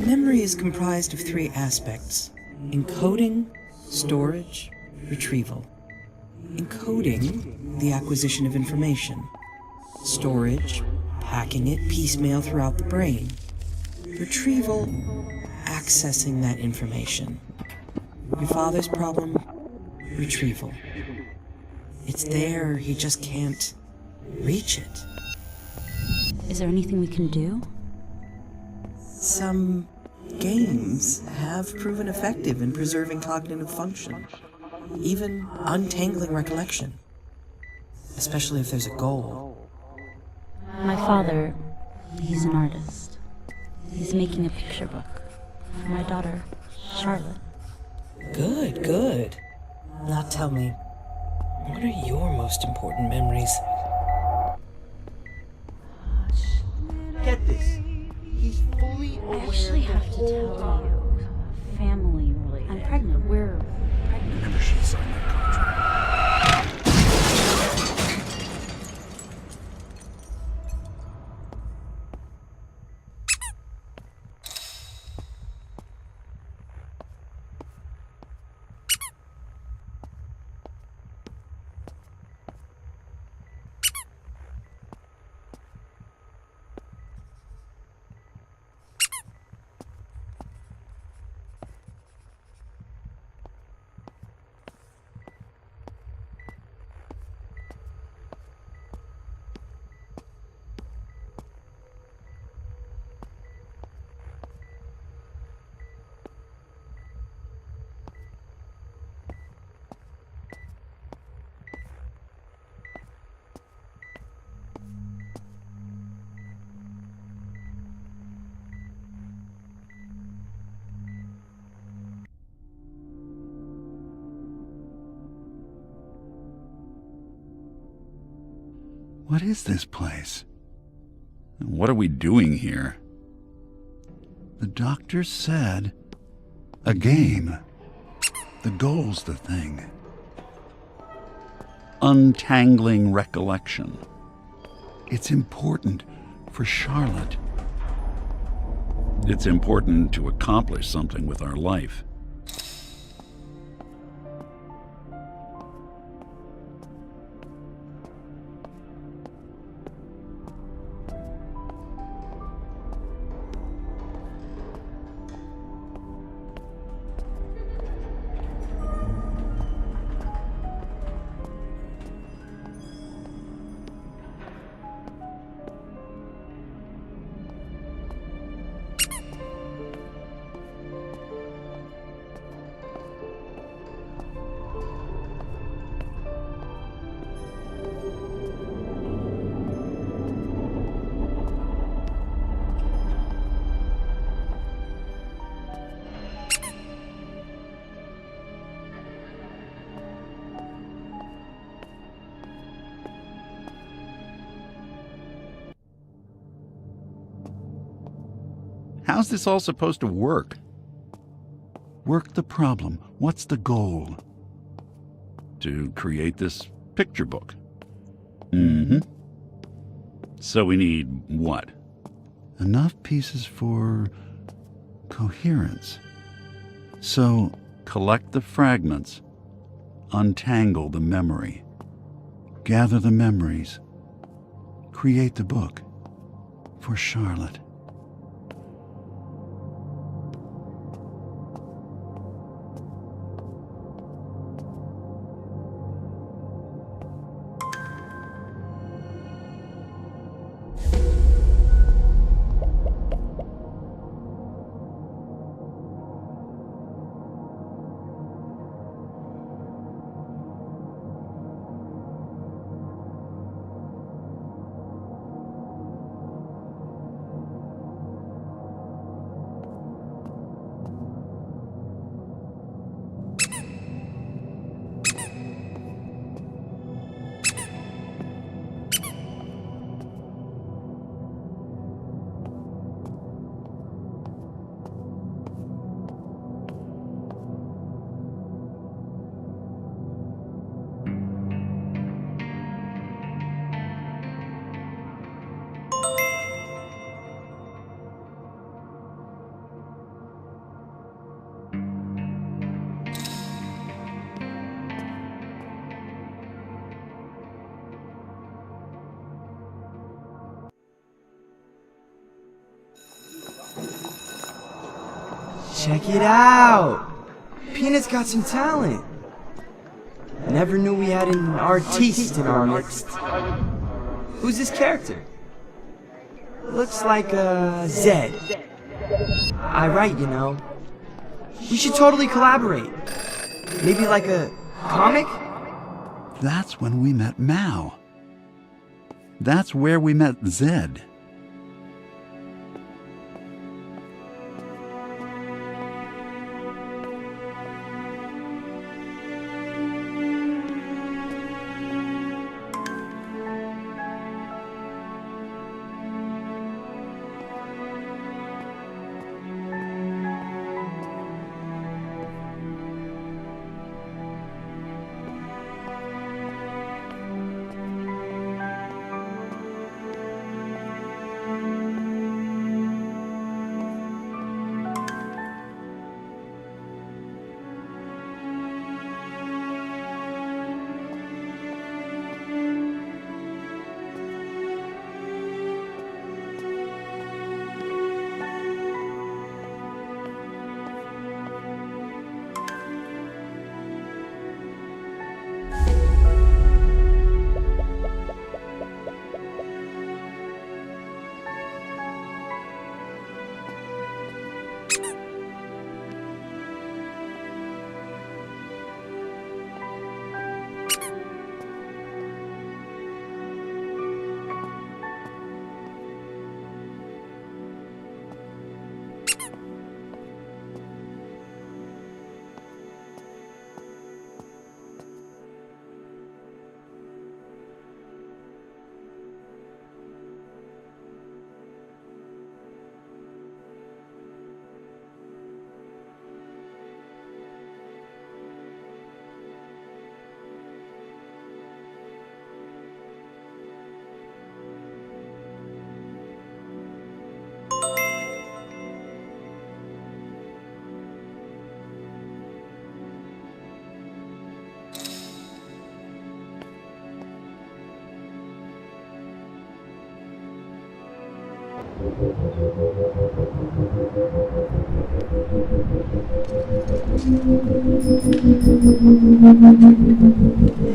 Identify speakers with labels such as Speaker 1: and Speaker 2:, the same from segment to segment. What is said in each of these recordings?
Speaker 1: Memory is comprised of three aspects: encoding, storage, retrieval. Encoding, the acquisition of information. Storage, packing it piecemeal throughout the brain. Retrieval, accessing that information. Your father's problem? Retrieval. It's there, he just can't reach it.
Speaker 2: Is there anything we can do?
Speaker 1: Some games have proven effective in preserving cognitive function, even untangling recollection, especially if there's a goal.
Speaker 2: My father, he's an artist. He's making a picture book for my daughter, Charlotte.
Speaker 1: Good, good. Now tell me, what are your most important memories?
Speaker 3: Get this. He's fully
Speaker 2: I
Speaker 3: aware
Speaker 2: actually
Speaker 3: the
Speaker 2: have to
Speaker 3: whole
Speaker 2: tell
Speaker 3: time.
Speaker 2: you, family related. I'm pregnant. We're pregnant.
Speaker 4: Never should sign that contract.
Speaker 5: What is this place?
Speaker 4: What are we doing here?
Speaker 5: The doctor said a game. The goal's the thing.
Speaker 4: Untangling recollection.
Speaker 5: It's important for Charlotte.
Speaker 4: It's important to accomplish something with our life. How's this all supposed to work?
Speaker 5: Work the problem. What's the goal?
Speaker 4: To create this picture book. So we need what?
Speaker 5: Enough pieces for coherence. So,
Speaker 4: Collect the fragments.
Speaker 5: untangle the memory. Gather the memories. Create the book for Charlotte.
Speaker 3: Check it out! Peanut's got some talent. Never knew we had an artiste in our midst. Who's this character? Looks like a Zed. I write, you know. We should totally collaborate. Maybe like a comic?
Speaker 5: That's when we met Mao. That's where we met Zed.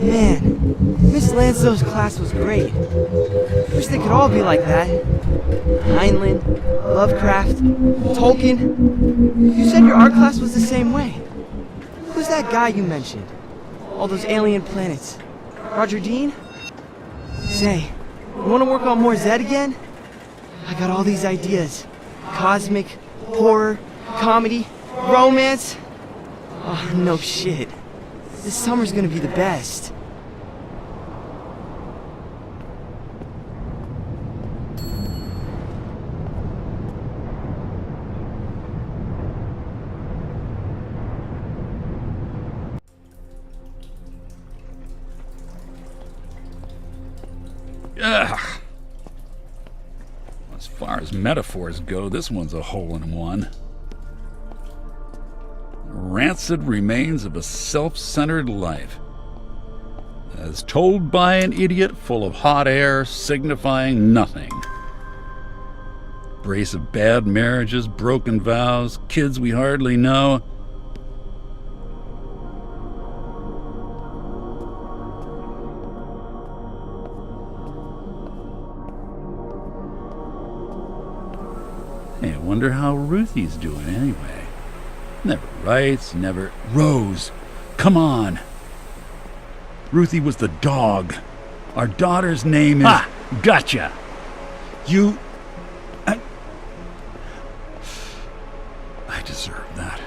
Speaker 3: Man, Miss Lancelot's class was great. Wish they could all be like that. Heinlein, Lovecraft, Tolkien. You said your art class was the same way. Who's that guy you mentioned? All those alien planets. Roger Dean? Say, you want to work on more Zed again? I got all these ideas. Cosmic, horror, comedy, romance. Oh, no shit. This summer's gonna be the best.
Speaker 4: Ugh. As far as metaphors go, this one's a hole-in-one. Rancid remains of a self-centered life, as told by an idiot full of hot air signifying nothing. Brace of bad marriages, broken vows, kids we hardly know. Hey, I wonder how Ruthie's doing anyway. Never writes, never... Rose, come on. Ruthie was the dog. Our daughter's name is... Ah, gotcha. You... I deserve that.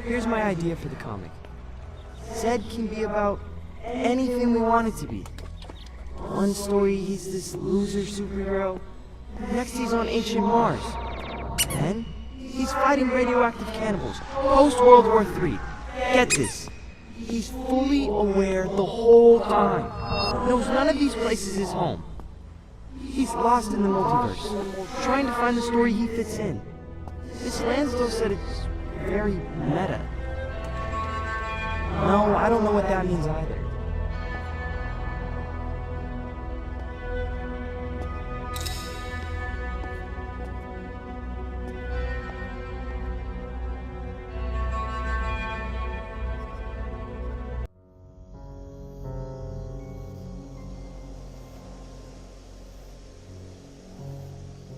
Speaker 3: Here's my idea for the comic. ZED can be about anything we want it to be. One story, he's this loser superhero. Next, he's on ancient Mars. Then, he's fighting radioactive cannibals, post-World War III. Get this. He's fully aware the whole time. Knows none of these places is home. He's lost in the multiverse, trying to find the story he fits in. Miss Lansdale said it's very meta. No, I don't know what that means either.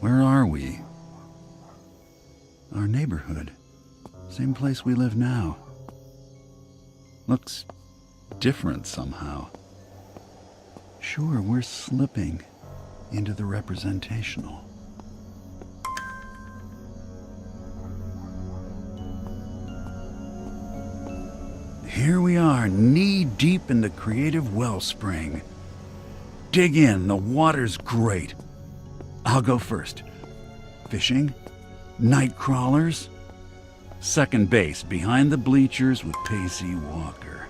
Speaker 5: Where are we? Our neighborhood. Same place we live now. Looks different somehow. Sure, we're slipping into the representational. Here we are, knee-deep in the creative wellspring. Dig in, the water's great. I'll go first. Fishing, night crawlers, second base behind the bleachers with Pacey Walker.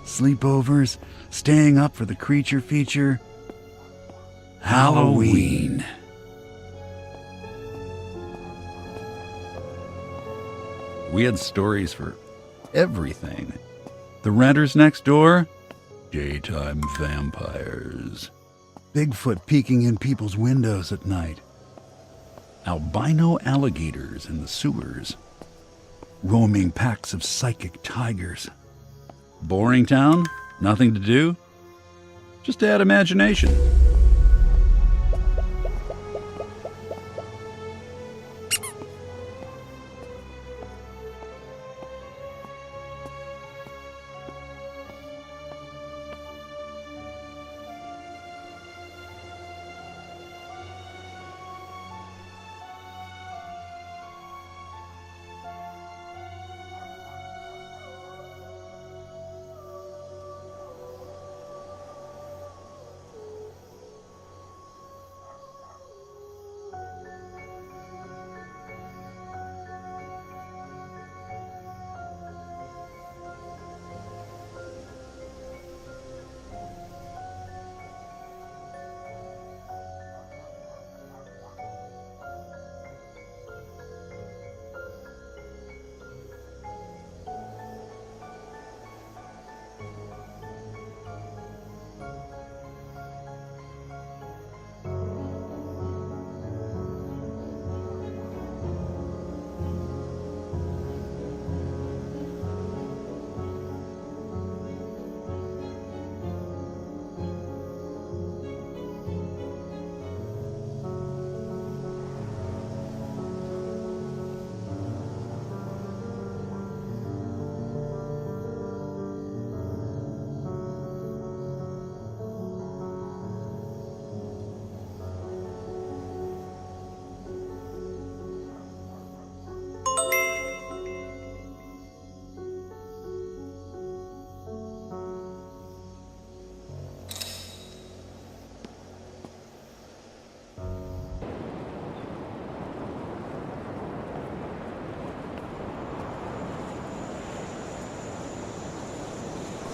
Speaker 5: Sleepovers, staying up for the creature feature. Halloween.
Speaker 4: We had stories for everything. The renters next door, daytime vampires.
Speaker 5: Bigfoot peeking in people's windows at night.
Speaker 4: Albino alligators in the sewers.
Speaker 5: Roaming packs of psychic tigers.
Speaker 4: Boring town? Nothing to do? Just add imagination.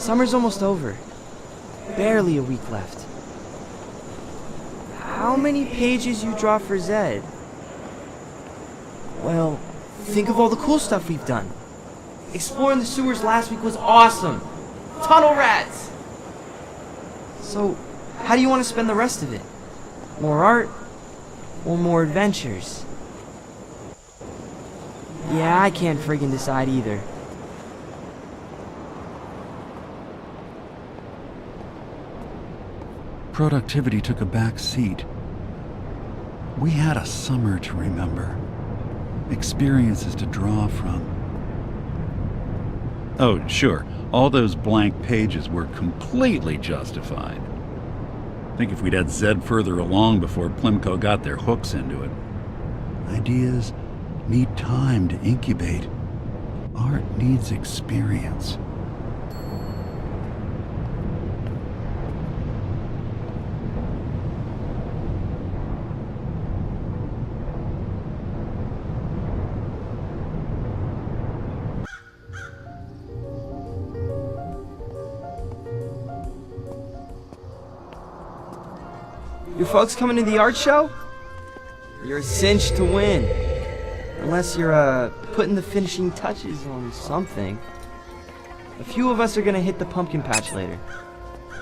Speaker 3: Summer's almost over. Barely a week left. How many pages you draw for ZED? Well, think of all the cool stuff we've done. Exploring the sewers last week was awesome. Tunnel rats! So, how do you want to spend the rest of it? More art? Or more adventures? Yeah, I can't friggin' decide either.
Speaker 5: Productivity took a back seat. We had a summer to remember. Experiences to draw from.
Speaker 4: Oh, sure, all those blank pages were completely justified. I think if we'd had ZED further along before Plimco got their hooks into it.
Speaker 5: Ideas need time to incubate. Art needs experience.
Speaker 3: You folks coming to the art show? You're a cinch to win. Unless you're, putting the finishing touches on something. A few of us are gonna hit the pumpkin patch later.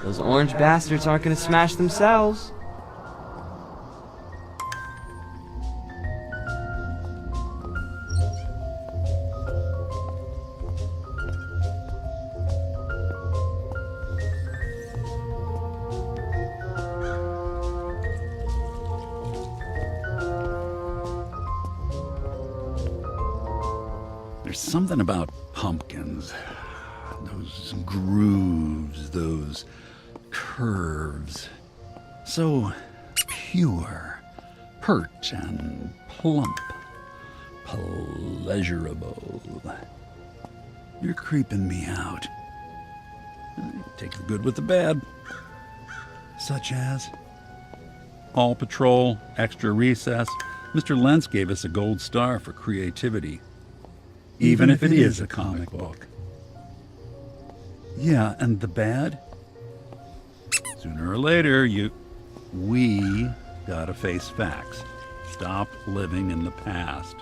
Speaker 3: Those orange bastards aren't gonna smash themselves.
Speaker 5: There's something about pumpkins. Those grooves, those curves. So pure, pert and plump. Pleasurable. You're creeping me out. Take the good with the bad. Such as?
Speaker 4: Paw Patrol, Extra Recess. Mr. Lentz gave us a gold star for creativity. Even if it is a comic book.
Speaker 5: Yeah, and the bad?
Speaker 4: Sooner or later, we gotta face facts. Stop living in the past.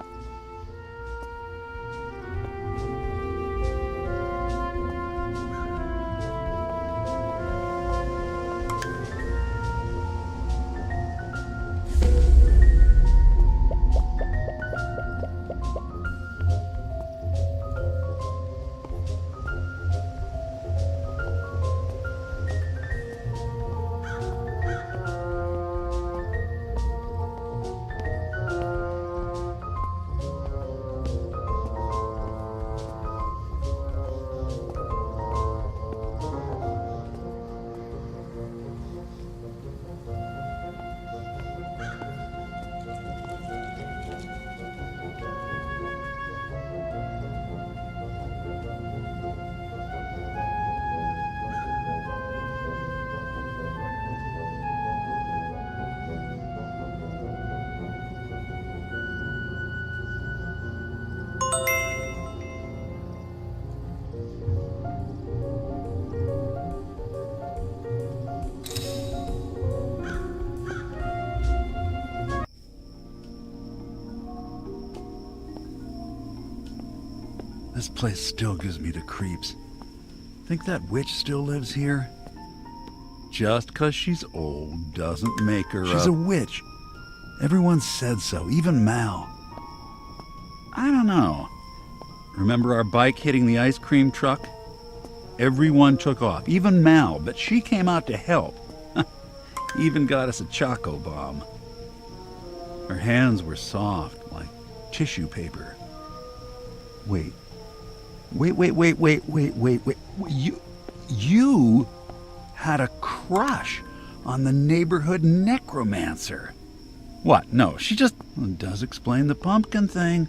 Speaker 5: This place still gives me the creeps. Think that witch still lives here?
Speaker 4: Just 'cause she's old doesn't make her
Speaker 5: She's a witch. Everyone said so, even Mal.
Speaker 4: I don't know. Remember our bike hitting the ice cream truck? Everyone took off, even Mal, but she came out to help. Even got us a choco bomb. Her hands were soft, like tissue paper.
Speaker 5: Wait. You had a crush on the neighborhood necromancer.
Speaker 4: What? No, she just...
Speaker 5: It does explain the pumpkin thing.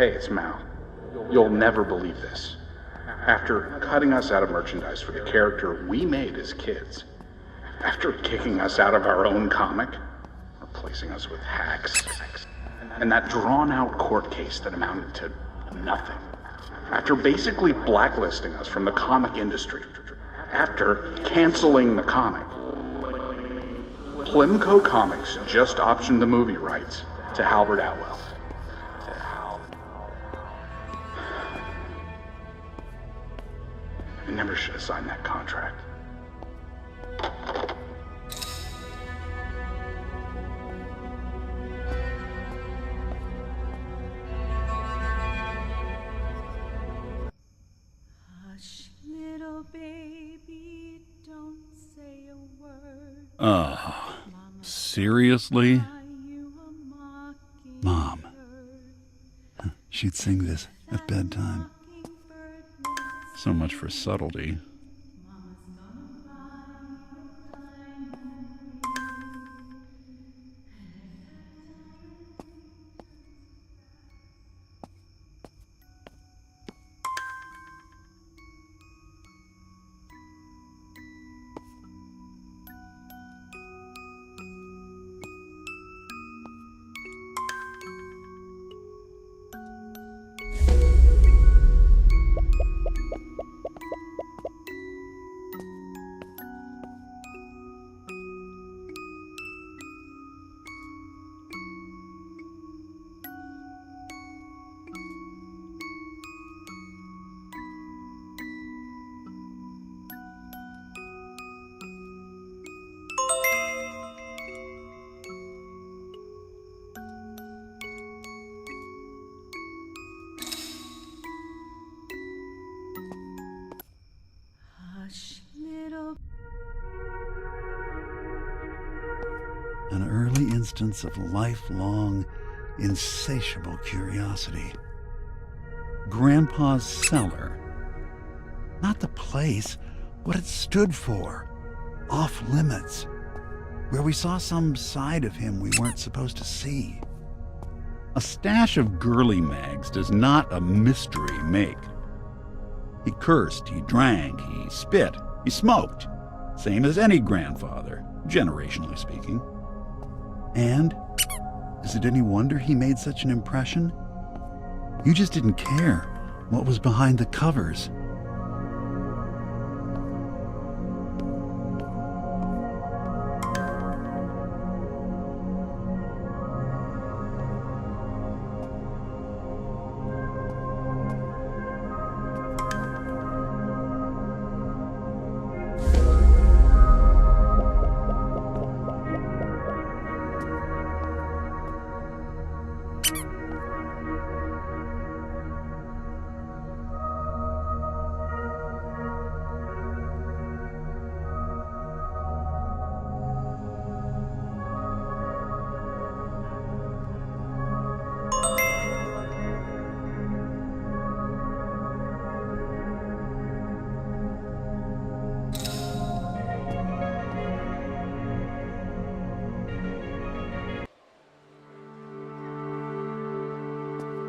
Speaker 6: Hey, it's Mal. You'll never believe this. After cutting us out of merchandise for the character we made as kids, after kicking us out of our own comic, replacing us with hacks, and that drawn-out court case that amounted to nothing, after basically blacklisting us from the comic industry, after canceling the comic, Plimco Comics just optioned the movie rights to Halbert Atwell. I never should have signed that contract.
Speaker 7: Hush, little baby, don't say a word.
Speaker 5: Seriously?
Speaker 7: Are you a mockingbird?
Speaker 5: Mom. She'd sing this at bedtime.
Speaker 7: Mockingbird wants
Speaker 5: So much for subtlety.
Speaker 7: Mama's gonna fly you a diamond ring. Hush, little
Speaker 5: An early instance of lifelong, insatiable curiosity. Grandpa's cellar. Not the place, what it stood for. Off limits. Where we saw some side of him we weren't supposed to see. A stash of girly mags does not a mystery make. He cursed, he drank, he spit, he smoked. Same as any grandfather, generationally speaking. And is it any wonder he made such an impression? You just didn't care what was behind the covers.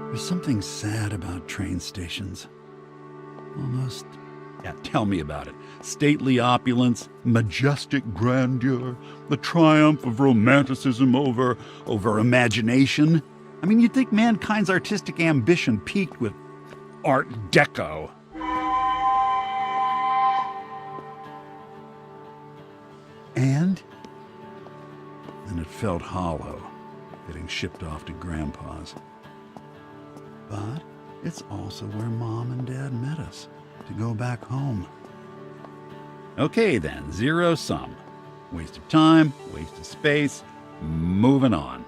Speaker 5: There's something sad about train stations. Almost. Yeah, tell me about it. Stately opulence, majestic grandeur, the triumph of romanticism over imagination. I mean, you'd think mankind's artistic ambition peaked with Art Deco. And then it felt hollow, getting shipped off to Grandpa's. But it's also where Mom and Dad met us, to go back home. Okay then, zero sum. Waste of time, waste of space, moving on.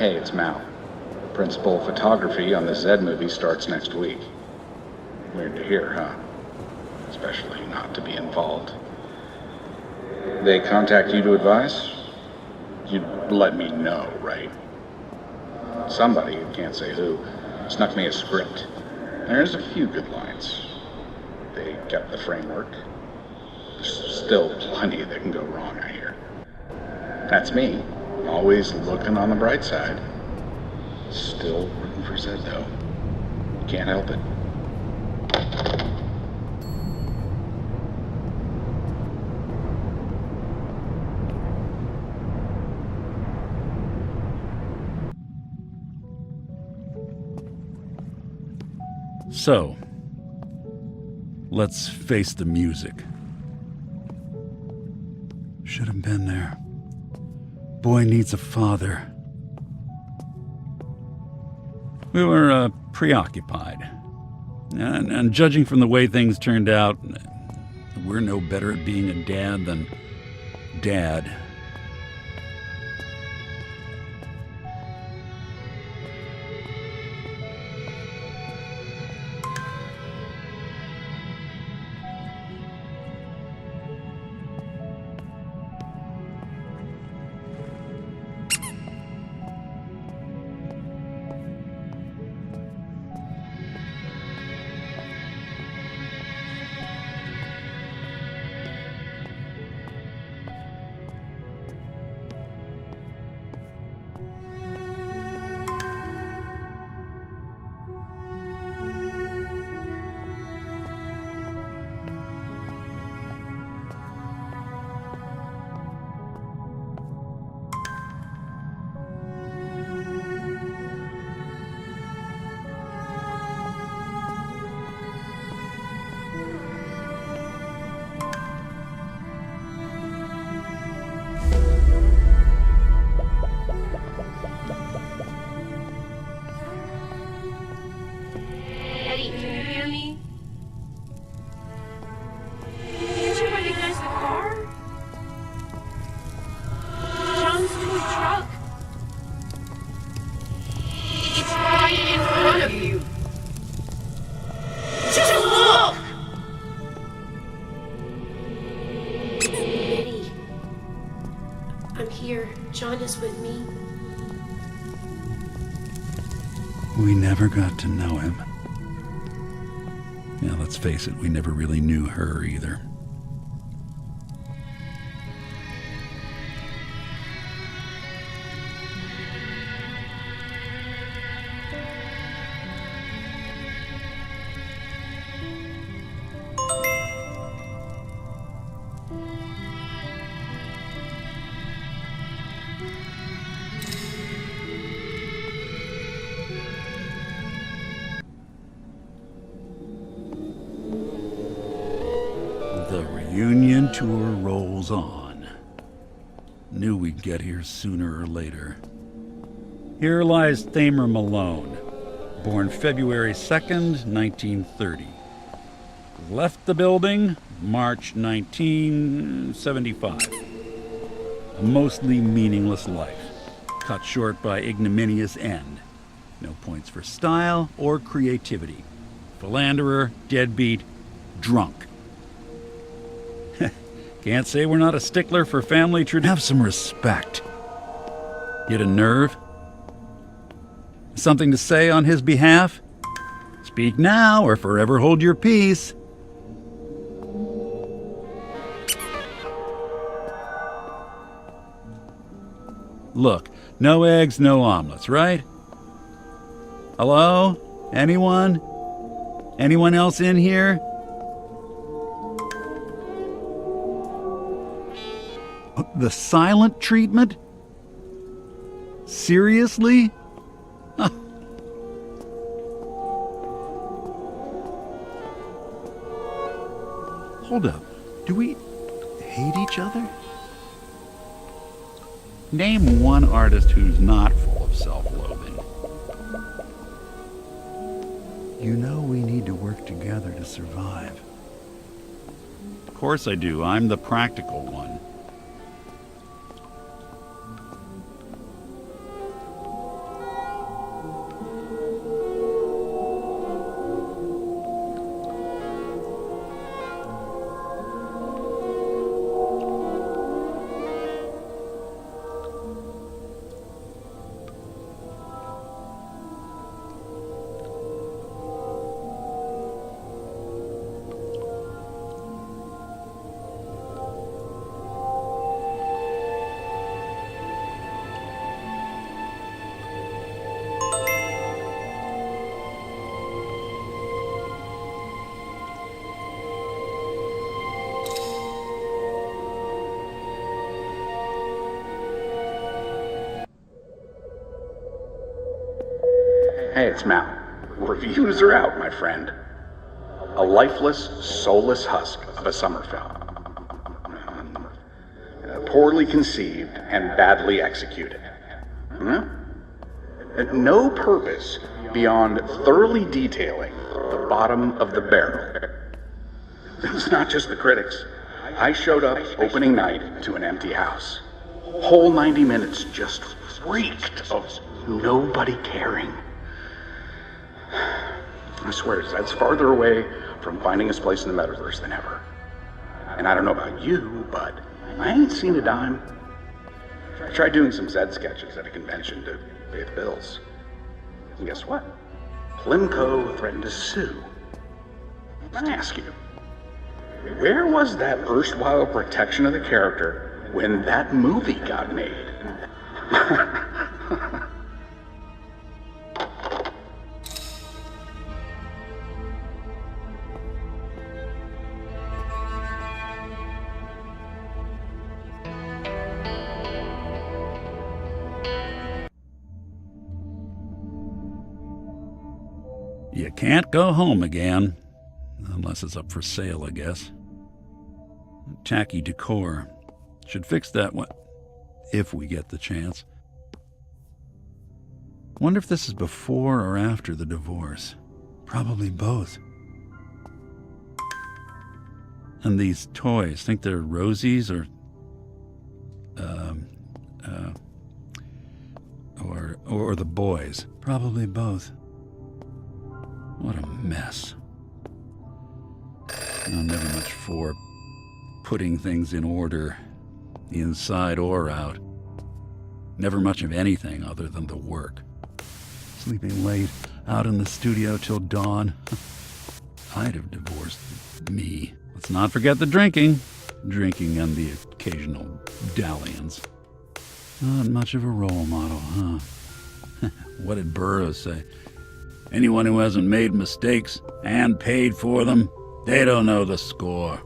Speaker 6: Hey, it's Mal. Principal of photography on the ZED movie starts next week. Weird to hear, huh? Especially not to be involved. They contact you to advise? You'd let me know, right? Somebody, can't say who, snuck me a script. There's a few good lines. They kept the framework. There's still plenty that can go wrong, I hear. That's me, always looking on the bright side. Still rooting for Zed, though. Can't help it.
Speaker 4: So, let's face the music.
Speaker 5: Should have been there. Boy needs a father.
Speaker 4: We were preoccupied. And judging from the way things turned out, we're no better at being a dad than Dad.
Speaker 8: Eddie, can you hear me? Can't you recognize the car? John's toy truck. It's right in front of you. Just look! Eddie, I'm here. John is with me.
Speaker 5: We never got to know him.
Speaker 4: Yeah, let's face it, we never really knew her either. The reunion tour rolls on. Knew we'd get here sooner or later. Here lies Thamer Malone, born February 2nd, 1930. Left the building March 1975. A mostly meaningless life, cut short by ignominious end. No points for style or creativity. Philanderer, deadbeat, drunk. Can't say we're not a stickler for family tradition.
Speaker 5: Have some respect.
Speaker 4: Hit a nerve? Something to say on his behalf? Speak now or forever hold your peace. Look, no eggs, no omelets, right? Hello? Anyone? Anyone else in here? The silent treatment? Seriously? Huh. Hold up. Do we hate each other? Name one artist who's not full of self-loathing.
Speaker 5: You know we need to work together to survive.
Speaker 4: Of course I do. I'm the practical one.
Speaker 6: Hey, it's Mal. Reviews are out, my friend. A lifeless, soulless husk of a Summerfell. Poorly conceived and badly executed. No purpose beyond thoroughly detailing the bottom of the barrel. It's not just the critics. I showed up opening night to an empty house. Whole 90 minutes just reeked of nobody caring. I swear, Zed's farther away from finding his place in the metaverse than ever. And I don't know about you, but I ain't seen a dime. I tried doing some Zed sketches at a convention to pay the bills. And guess what? Plimco threatened to sue. I ask you, where was that erstwhile protection of the character when that movie got made?
Speaker 4: You can't go home again. Unless it's up for sale, I guess. Tacky decor. Should fix that one if we get the chance. Wonder if this is before or after the divorce. Probably both. And these toys, think they're Rosie's or the boys. Probably both. What a mess. I'm never much for putting things in order, inside or out. Never much of anything other than the work. Sleeping late, out in the studio till dawn. I'd have divorced me. Let's not forget the drinking. Drinking and the occasional dalliance. Not much of a role model, huh? What did Burroughs say? Anyone who hasn't made mistakes and paid for them, they don't know the score.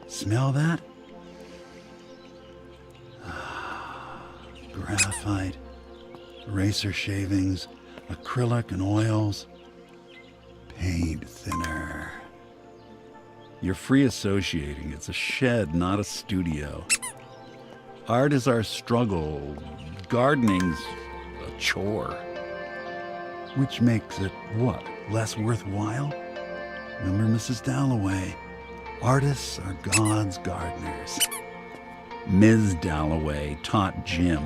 Speaker 4: Smell that? Graphite, eraser shavings, acrylic and oils, paint thinner. You're free associating. It's a shed, not a studio. Art is our struggle. Gardening's a chore. Which makes it, what, less worthwhile? Remember Mrs. Dalloway? Artists are God's gardeners. Ms. Dalloway taught Jim.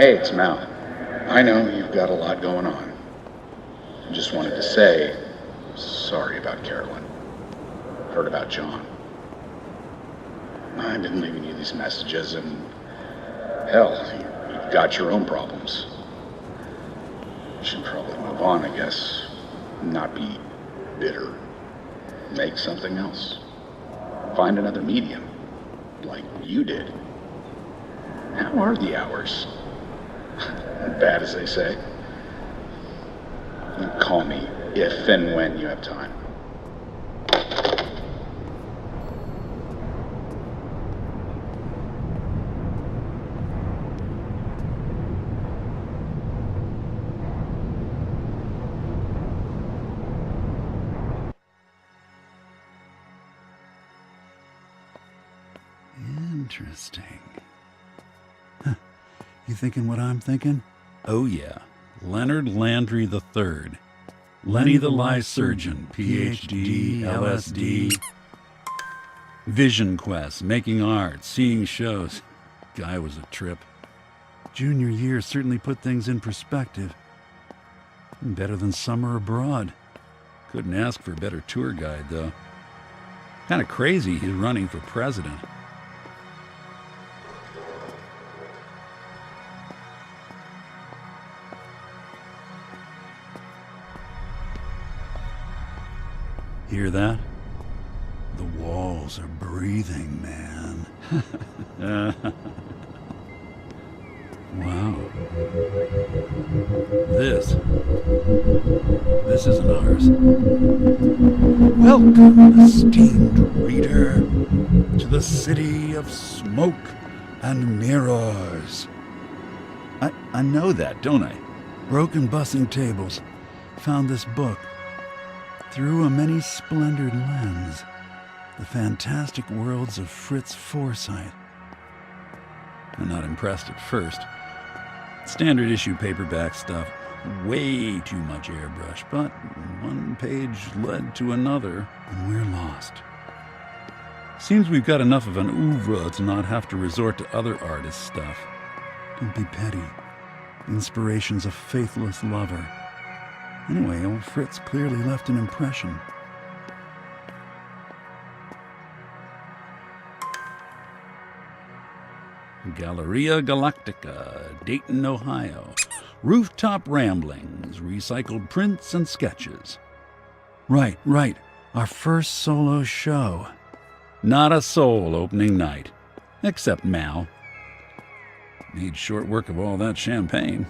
Speaker 6: Hey, it's Mal. I know you've got a lot going on. I just wanted to say, sorry about Carolyn. Heard about John. I've been leaving you these messages, and hell, you've got your own problems. You should probably move on, I guess. Not be bitter. Make something else. Find another medium, like you did. How are the hours? Bad, as they say. Call me if and when you have time.
Speaker 5: Interesting. Huh. You thinking what I'm thinking?
Speaker 4: Oh, yeah. Leonard Landry III. Lenny the Lysurgeon, PhD, LSD. Vision Quest, making art, seeing shows. Guy was a trip.
Speaker 5: Junior year certainly put things in perspective. Better than summer abroad.
Speaker 4: Couldn't ask for a better tour guide, though. Kind of crazy he's running for president.
Speaker 5: Hear that? The walls are breathing, man. Wow.
Speaker 4: This isn't ours.
Speaker 5: Welcome, esteemed reader, to the city of smoke and mirrors.
Speaker 4: I know that, don't I?
Speaker 5: Broken bussing tables. Found this book. Through a many-splendored lens. The fantastic worlds of Fritz Forsyth.
Speaker 4: I'm not impressed at first. Standard issue paperback stuff. Way too much airbrush, but one page led to another,
Speaker 5: And we're lost.
Speaker 4: Seems we've got enough of an oeuvre to not have to resort to other artists' stuff.
Speaker 5: Don't be petty. Inspiration's a faithless lover. Anyway, old Fritz clearly left an impression.
Speaker 4: Galleria Galactica, Dayton, Ohio. Rooftop ramblings, recycled prints and sketches.
Speaker 5: Right. Our first solo show.
Speaker 4: Not a soul opening night. Except Mal. Made short work of all that champagne.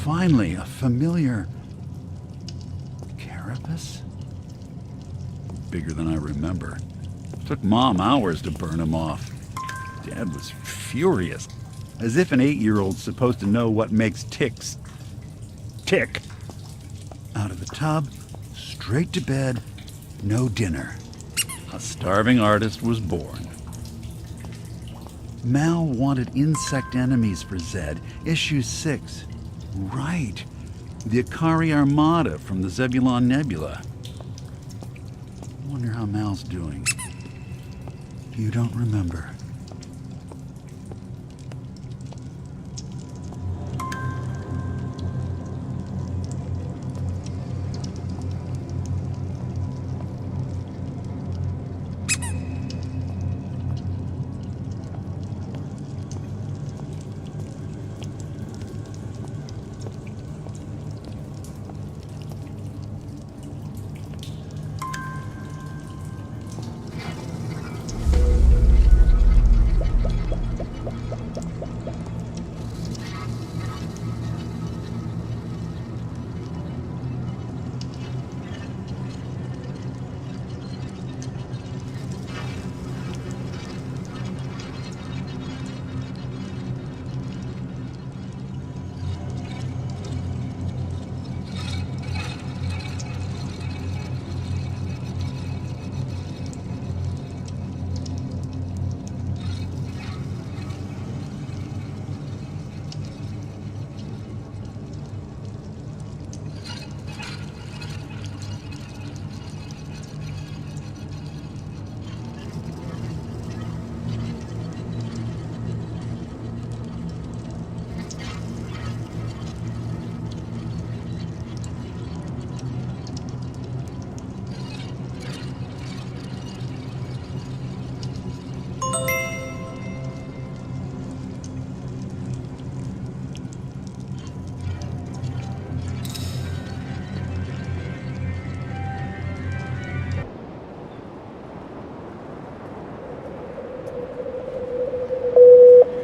Speaker 5: finally, a familiar carapace? Bigger than I remember. Took Mom hours to burn him off. Dad was furious, as if an 8-year-old's supposed to know what makes ticks tick. Out of the tub, straight to bed, no dinner. A starving artist was born. Mal wanted insect enemies for Zed, issue 6. Right. The Akari Armada from the Zebulon Nebula. Wonder how Mal's doing. You don't remember.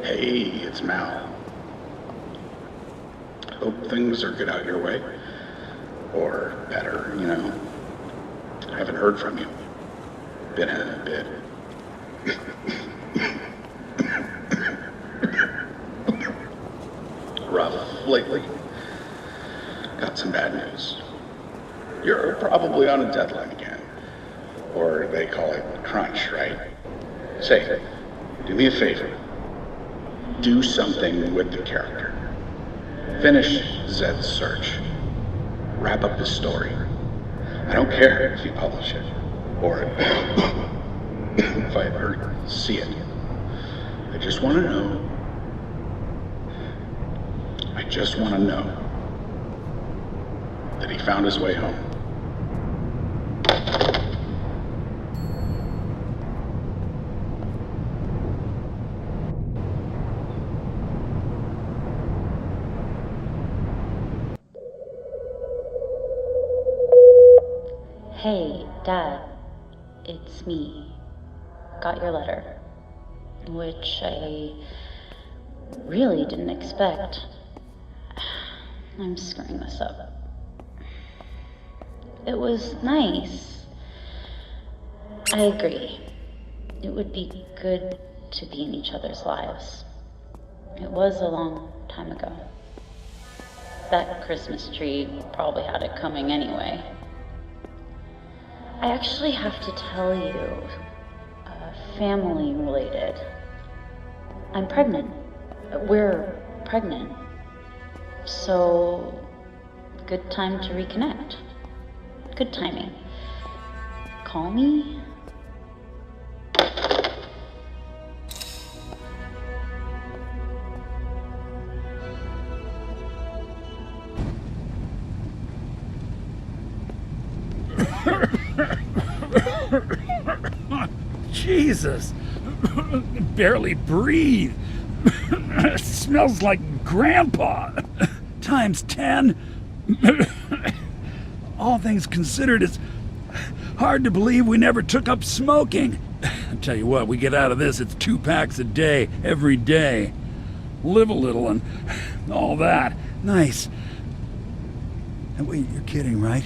Speaker 6: Hey, it's Mal. Hope things are good out your way. Or better, you know. I haven't heard from you. Been a bit. rough lately. Got some bad news. You're probably on a deadline again. Or they call it crunch, right? Say, do me a favor. Do something with the character. Finish Zed's search. Wrap up the story. I don't care if you publish it, or if I ever see it. I just want to know. I just want to know that he found his way home.
Speaker 2: Hey, Dad. It's me. Got your letter. Which I really didn't expect. I'm screwing this up. It was nice. I agree. It would be good to be in each other's lives. It was a long time ago. That Christmas tree probably had it coming anyway. I actually have to tell you, family related. I'm pregnant. We're pregnant. So, good time to reconnect. Good timing. Call me?
Speaker 4: Jesus! Barely breathe. Smells like Grandpa. Times 10. All things considered, it's hard to believe we never took up smoking. I tell you what, we get out of this, it's 2 packs a day, every day. Live a little and all that. Nice.
Speaker 5: And wait, you're kidding, right?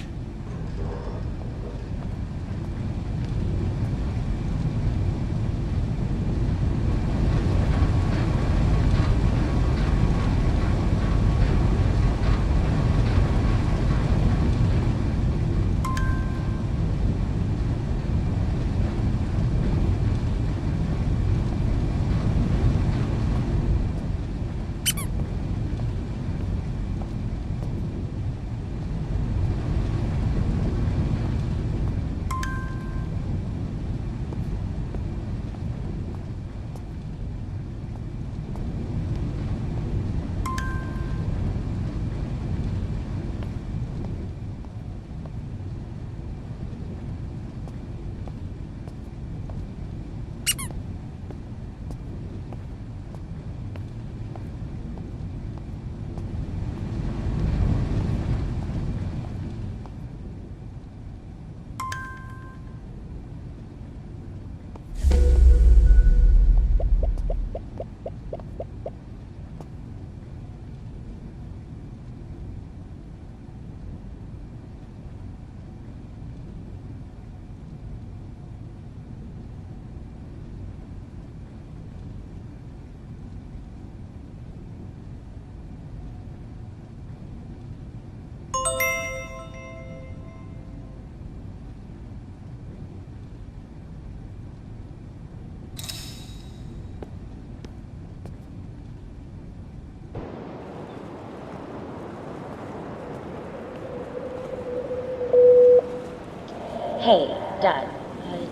Speaker 2: Hey, Dad,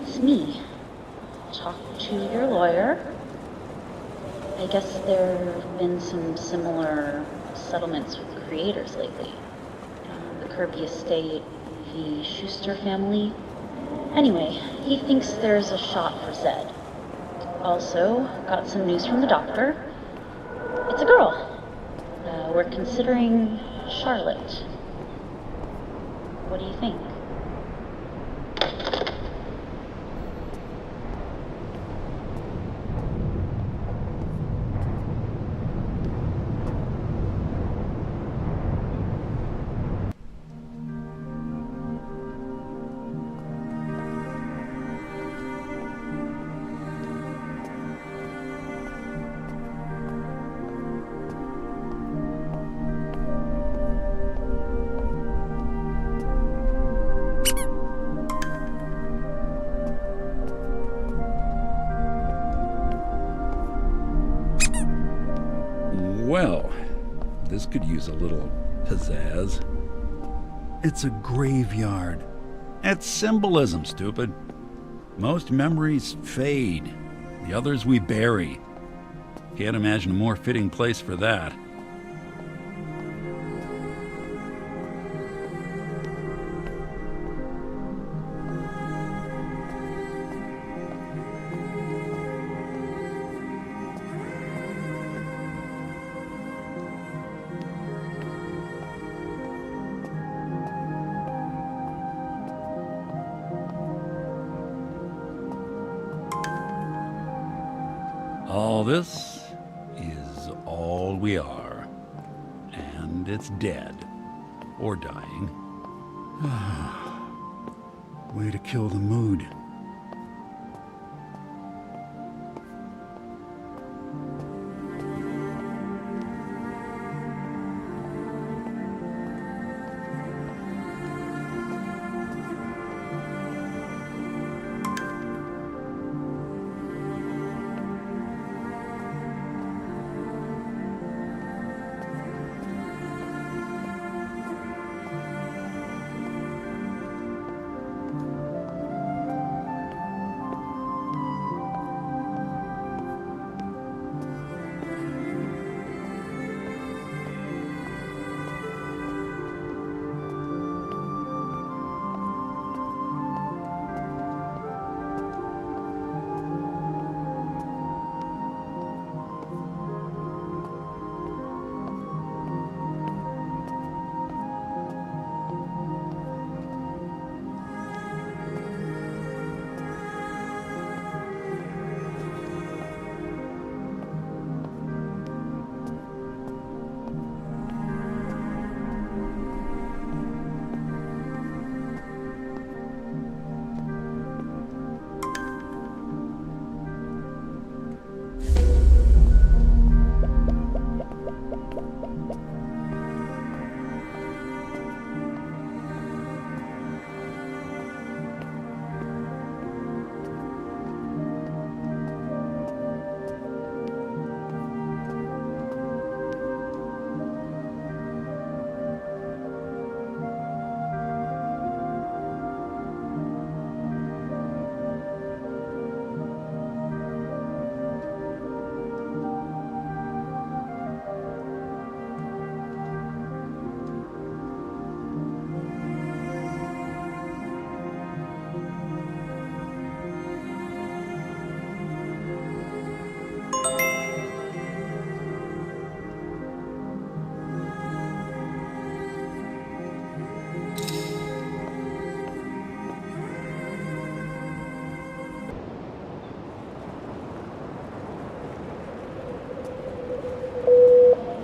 Speaker 2: it's me. Talked to your lawyer. I guess there have been some similar settlements with creators lately. The Kirby estate, the Schuster family. Anyway, he thinks there's a shot for Zed. Also, got some news from the doctor. It's a girl. We're considering Charlotte. What do you think?
Speaker 4: Well, this could use a little pizzazz.
Speaker 5: It's a graveyard.
Speaker 4: It's symbolism, stupid. Most memories fade. The others we bury. Can't imagine a more fitting place for that. All this is all we are. And it's dead. Or dying.
Speaker 5: Way to kill the mood.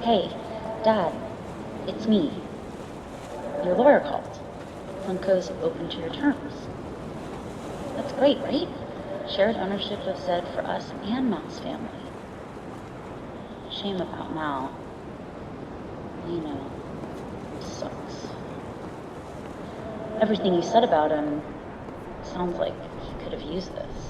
Speaker 2: Hey, Dad, it's me. Your lawyer called. Funko's open to your terms. That's great, right? Shared ownership of ZED for us and Mal's family. Shame about Mal. You know, sucks. Everything you said about him sounds like he could have used this.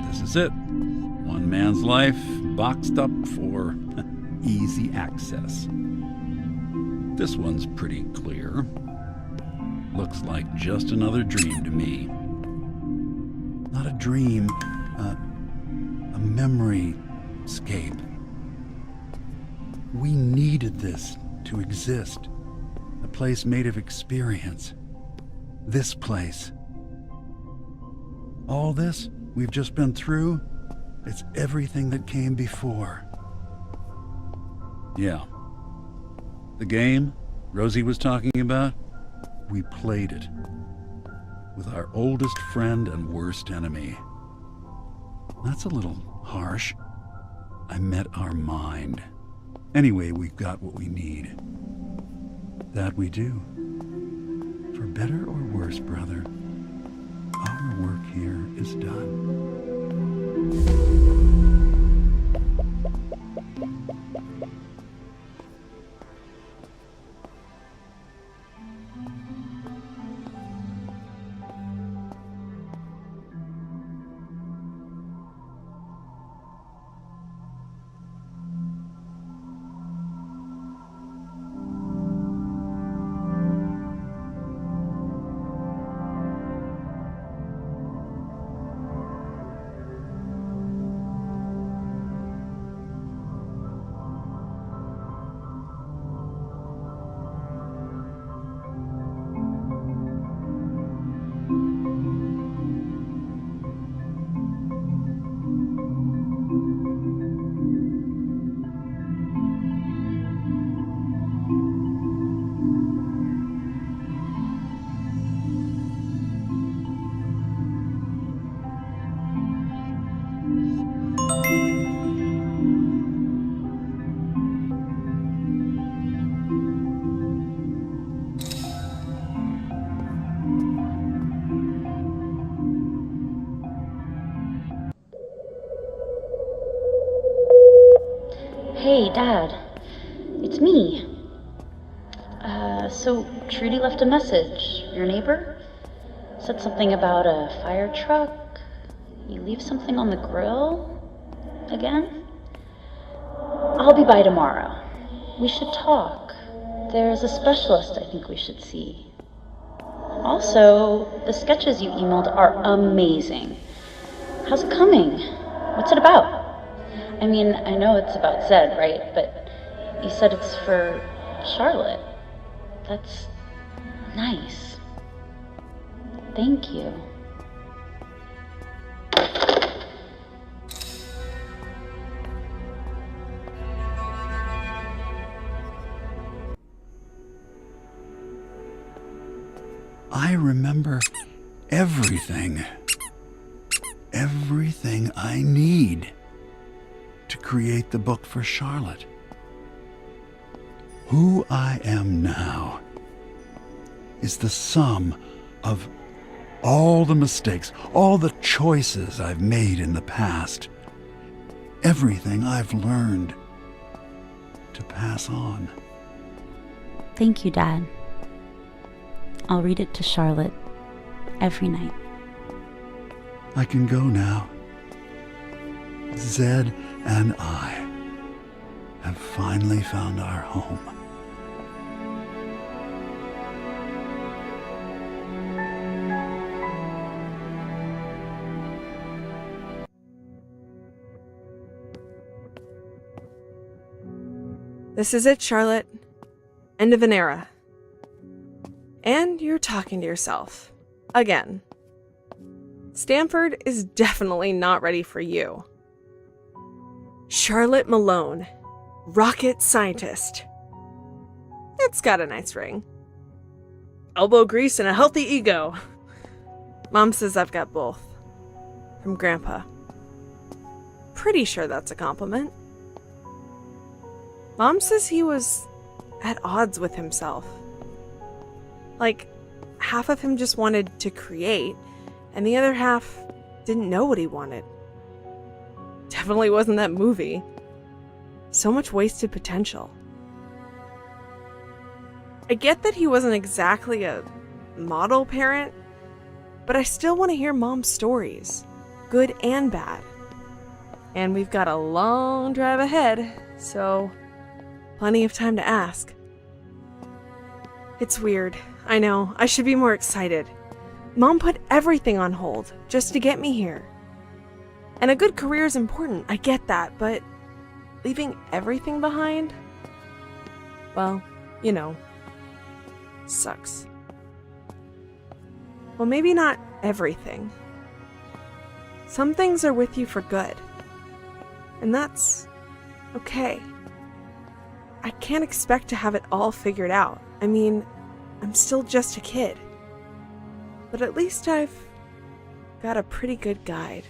Speaker 4: This is it. One man's life boxed up for easy access. This one's pretty clear. Looks like just another dream to me. Not a dream, a memory scape. We needed this to exist. A place made of experience. This place. All this we've just been through, it's everything that came before. Yeah. The game Rosie was talking about, we played it. With our oldest friend and worst enemy. That's a little harsh. I met our mind. Anyway, we've got what we need. That we do. For better or worse, brother, our work here is done.
Speaker 2: Hey, Dad. It's me. So Trudy left a message. Your neighbor? Said something about a fire truck. You leave something on the grill? Again? I'll be by tomorrow. We should talk. There's a specialist I think we should see. Also, the sketches you emailed are amazing. How's it coming? What's it about? I mean, I know it's about ZED, right? But you said it's for Charlotte. That's nice. Thank you.
Speaker 5: I remember everything. Everything I need to create the book for Charlotte. Who I am now is the sum of all the mistakes, all the choices I've made in the past, everything I've learned to pass on.
Speaker 2: Thank you, Dad. I'll read it to Charlotte every night.
Speaker 5: I can go now. Zed and I have finally found our home.
Speaker 9: This is it, Charlotte. End of an era. And you're talking to yourself. Again. Stanford is definitely not ready for you. Charlotte Malone, rocket scientist. It's got a nice ring. Elbow grease and a healthy ego. Mom says I've got both. From Grandpa. Pretty sure that's a compliment. Mom says he was at odds with himself. Like, half of him just wanted to create, and the other half didn't know what he wanted. Definitely wasn't that movie. So much wasted potential. I get that he wasn't exactly a model parent, but I still want to hear Mom's stories, good and bad. And we've got a long drive ahead, so plenty of time to ask. It's weird. I know. I should be more excited. Mom put everything on hold just to get me here. And a good career is important. I get that, but leaving everything behind? Well, you know, sucks. Well, maybe not everything. Some things are with you for good. And that's okay. I can't expect to have it all figured out. I mean, I'm still just a kid. But at least I've got a pretty good guide.